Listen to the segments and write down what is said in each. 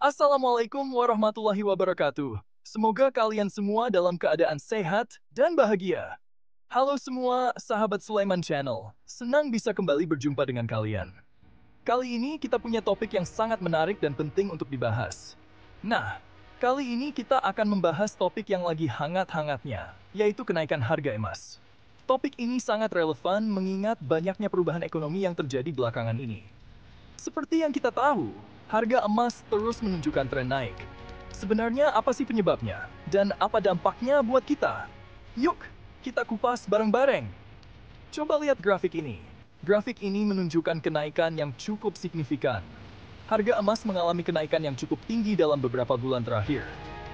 Assalamualaikum warahmatullahi wabarakatuh. Semoga kalian semua dalam keadaan sehat dan bahagia. Halo semua, sahabat Sulaiman Channel. Senang bisa kembali berjumpa dengan kalian. Kali ini kita punya topik yang sangat menarik dan penting untuk dibahas. Nah, kali ini kita akan membahas topik yang lagi hangat-hangatnya, yaitu kenaikan harga emas. Topik ini sangat relevan mengingat banyaknya perubahan ekonomi yang terjadi belakangan ini. Seperti yang kita tahu, harga emas terus menunjukkan tren naik. Sebenarnya apa sih penyebabnya? Dan apa dampaknya buat kita? Yuk, kita kupas bareng-bareng. Coba lihat grafik ini. Grafik ini menunjukkan kenaikan yang cukup signifikan. Harga emas mengalami kenaikan yang cukup tinggi dalam beberapa bulan terakhir.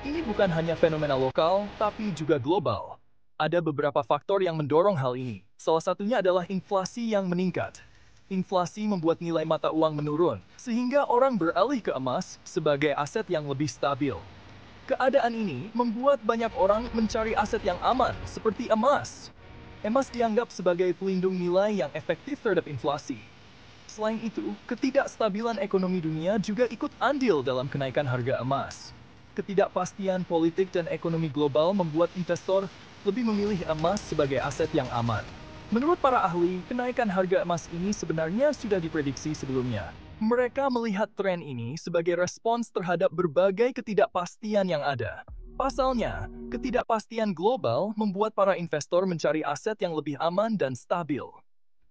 Ini bukan hanya fenomena lokal, tapi juga global. Ada beberapa faktor yang mendorong hal ini. Salah satunya adalah inflasi yang meningkat. Inflasi membuat nilai mata uang menurun, sehingga orang beralih ke emas sebagai aset yang lebih stabil. Keadaan ini membuat banyak orang mencari aset yang aman, seperti emas. Emas dianggap sebagai pelindung nilai yang efektif terhadap inflasi. Selain itu, ketidakstabilan ekonomi dunia juga ikut andil dalam kenaikan harga emas. Ketidakpastian politik dan ekonomi global membuat investor lebih memilih emas sebagai aset yang aman. Menurut para ahli, kenaikan harga emas ini sebenarnya sudah diprediksi sebelumnya. Mereka melihat tren ini sebagai respons terhadap berbagai ketidakpastian yang ada. Pasalnya, ketidakpastian global membuat para investor mencari aset yang lebih aman dan stabil.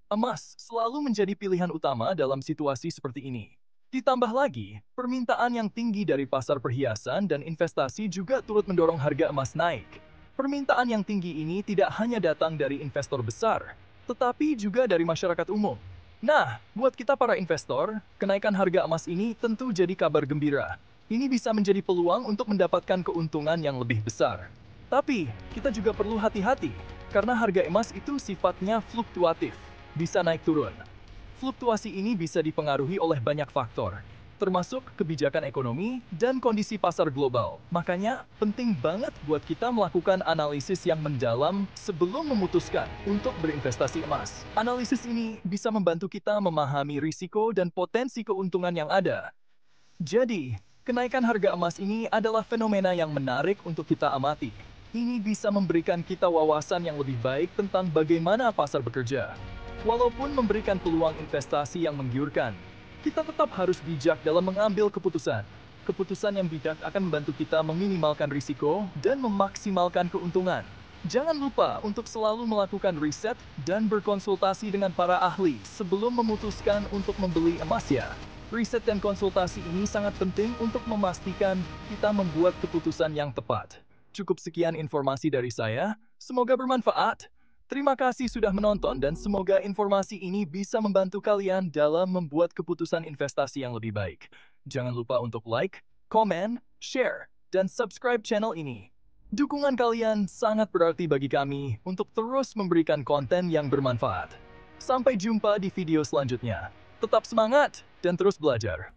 Emas selalu menjadi pilihan utama dalam situasi seperti ini. Ditambah lagi, permintaan yang tinggi dari pasar perhiasan dan investasi juga turut mendorong harga emas naik. Permintaan yang tinggi ini tidak hanya datang dari investor besar, tetapi juga dari masyarakat umum. Nah, buat kita para investor, kenaikan harga emas ini tentu jadi kabar gembira. Ini bisa menjadi peluang untuk mendapatkan keuntungan yang lebih besar. Tapi, kita juga perlu hati-hati, karena harga emas itu sifatnya fluktuatif, bisa naik turun. Fluktuasi ini bisa dipengaruhi oleh banyak faktor, termasuk kebijakan ekonomi dan kondisi pasar global. Makanya, penting banget buat kita melakukan analisis yang mendalam sebelum memutuskan untuk berinvestasi emas. Analisis ini bisa membantu kita memahami risiko dan potensi keuntungan yang ada. Jadi, kenaikan harga emas ini adalah fenomena yang menarik untuk kita amati. Ini bisa memberikan kita wawasan yang lebih baik tentang bagaimana pasar bekerja. Walaupun memberikan peluang investasi yang menggiurkan, kita tetap harus bijak dalam mengambil keputusan. Keputusan yang bijak akan membantu kita meminimalkan risiko dan memaksimalkan keuntungan. Jangan lupa untuk selalu melakukan riset dan berkonsultasi dengan para ahli sebelum memutuskan untuk membeli emas ya. Riset dan konsultasi ini sangat penting untuk memastikan kita membuat keputusan yang tepat. Cukup sekian informasi dari saya, semoga bermanfaat. Terima kasih sudah menonton dan semoga informasi ini bisa membantu kalian dalam membuat keputusan investasi yang lebih baik. Jangan lupa untuk like, komen, share, dan subscribe channel ini. Dukungan kalian sangat berarti bagi kami untuk terus memberikan konten yang bermanfaat. Sampai jumpa di video selanjutnya. Tetap semangat dan terus belajar.